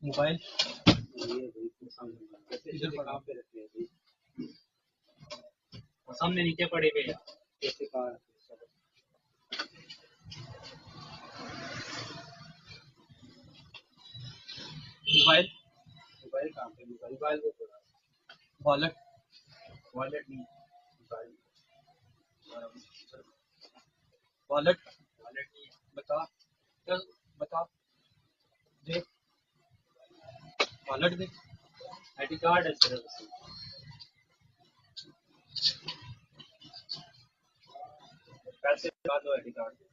Mobile इधर पड़ा पे रखे हैं भाई। सामने नीचे पड़े हुए यार। कैसे कहाँ मोबाइल मोबाइल कहाँ पे मोबाइल वो तो वॉलेट वॉलेट नहीं मोबाइल वॉलेट वॉलेट नहीं है। बता चल बता दे वॉलेट दे आईडी कार्ड है सिर्फ पैसे लगा दो आईडी कार्ड